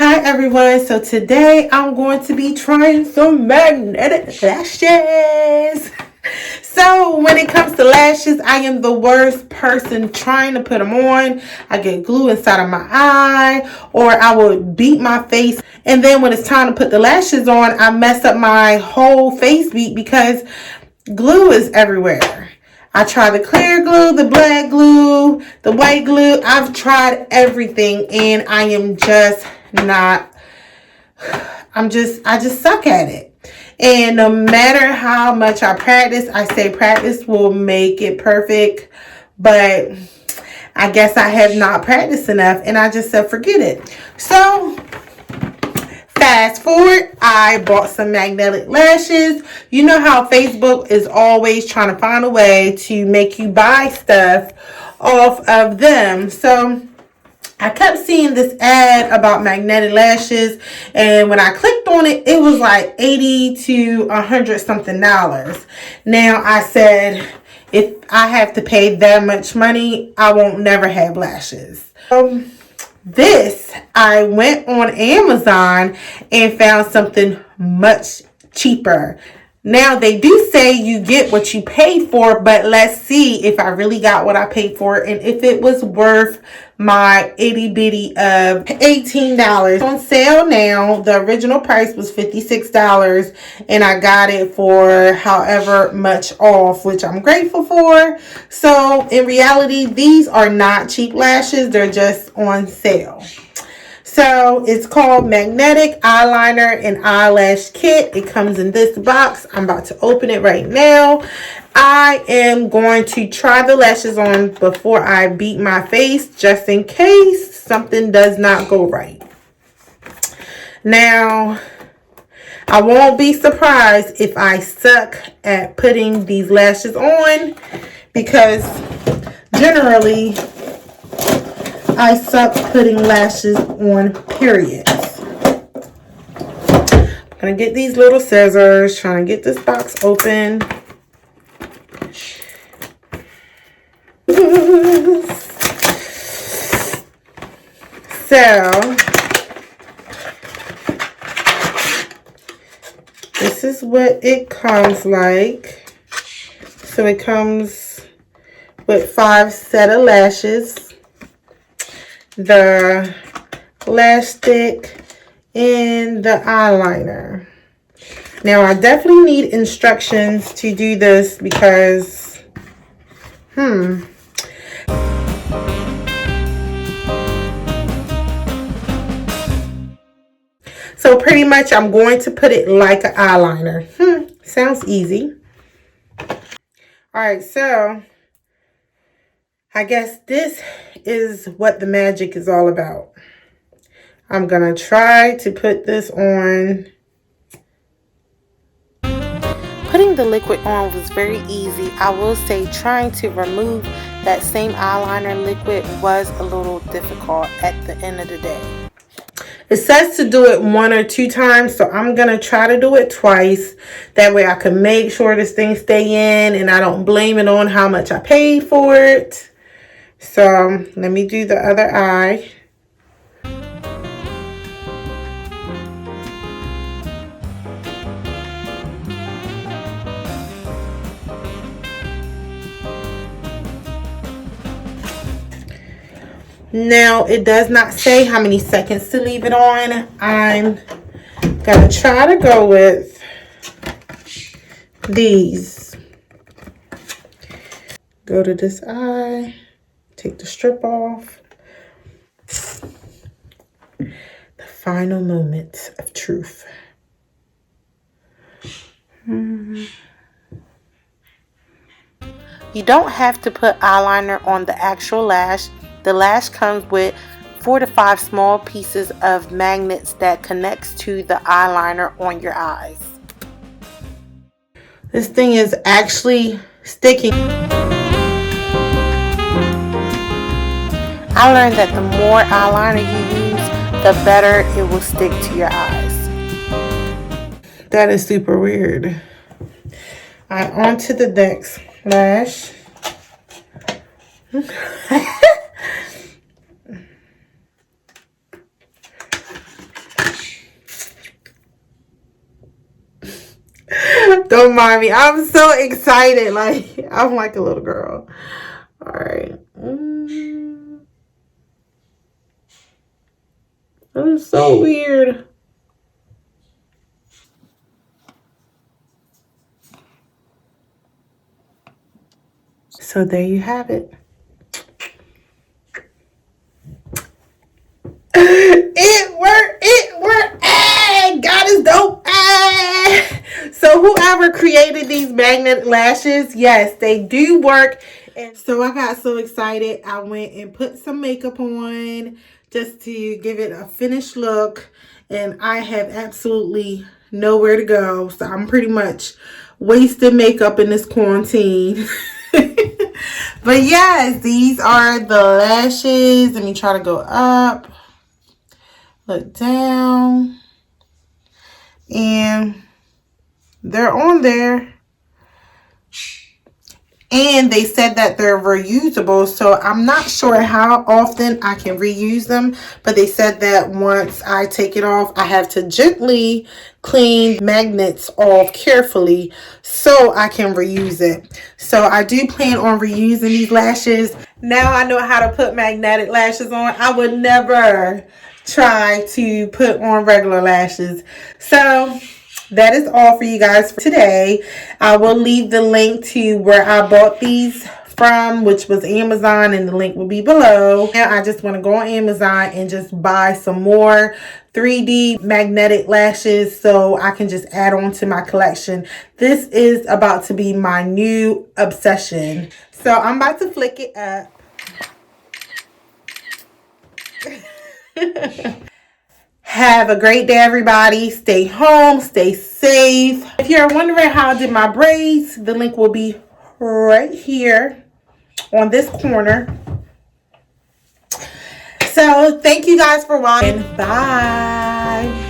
Hi everyone, so today I'm going to be trying some magnetic lashes. So when it comes to lashes, I am the worst person trying to put them on. I get glue inside of my eye, or I would beat my face, and then when it's time to put the lashes on, I mess up my whole face beat because glue is everywhere. I tried the clear glue, the black glue, the white glue. I've tried everything and I am just not, I just suck at it. And no matter how much I practice, I say practice will make it perfect. But I guess I have not practiced enough and I just said forget it. So fast forward, I bought some magnetic lashes. You know how Facebook is always trying to find a way to make you buy stuff off of them. So I kept seeing this ad about magnetic lashes, and when I clicked on it, it was like $80 to $100 something. Now I said, if I have to pay that much money, I won't never have lashes. I went on Amazon and found something much cheaper. Now they do say you get what you pay for, but let's see if I really got what I paid for and if it was worth my itty bitty of $18. On sale now. The original price was $56 and I got it for however much off, which I'm grateful for. So in reality, these are not cheap lashes, they're just on sale. So it's called Magnetic Eyeliner and Eyelash Kit. It comes in this box. I'm about to open it right now. I am going to try the lashes on before I beat my face, just in case something does not go right. Now, I won't be surprised if I suck at putting these lashes on, because generally I suck putting lashes on, period. I'm going to get these little scissors, trying to get this box open. So, this is what it comes like. So it comes with 5 sets of lashes, the lash stick, and the eyeliner. Now I definitely need instructions to do this because so pretty much I'm going to put it like an eyeliner. Sounds easy. Alright, so I guess this is what the magic is all about. I'm gonna try to put this on. Putting the liquid on was very easy. I will say trying to remove that same eyeliner liquid was a little difficult at the end of the day. It says to do it 1 or 2 times, so I'm gonna try to do it twice. That way I can make sure this thing stay in and I don't blame it on how much I paid for it. So let me do the other eye. Now it does not say how many seconds to leave it on. I'm gonna try to go with these. Go to this eye. Take the strip off. The final moment of truth. You don't have to put eyeliner on the actual lash. The lash comes with 4 to 5 small pieces of magnets that connects to the eyeliner on your eyes. This thing is actually sticking. I learned that the more eyeliner you use, the better it will stick to your eyes. That is super weird. Alright, on to the next lash. Don't mind me. I'm so excited. Like, I'm like a little girl. All right. That is so weird. So there you have it. It worked. It worked. Hey, God is dope. Hey. So whoever created these magnet lashes, yes, they do work. And so I got so excited. I went and put some makeup on just to give it a finished look. And I have absolutely nowhere to go. So I'm pretty much wasting makeup in this quarantine. But yes, these are the lashes. Let me try to go up. Look down, and they're on there, and they said that they're reusable, so I'm not sure how often I can reuse them, but they said that once I take it off, I have to gently clean magnets off carefully so I can reuse it. So I do plan on reusing these lashes. Now I know how to put magnetic lashes on. I would never try to put on regular lashes. So that is all for you guys for today. I will leave the link to where I bought these from, which was Amazon, and the link will be below. And I just want to go on Amazon and just buy some more 3D magnetic lashes so I can just add on to my collection. This is about to be my new obsession. So I'm about to flick it up. Have a great day, everybody. Stay home, stay safe. If you're wondering how I did my braids, the link will be right here on this corner. So thank you guys for watching. Bye.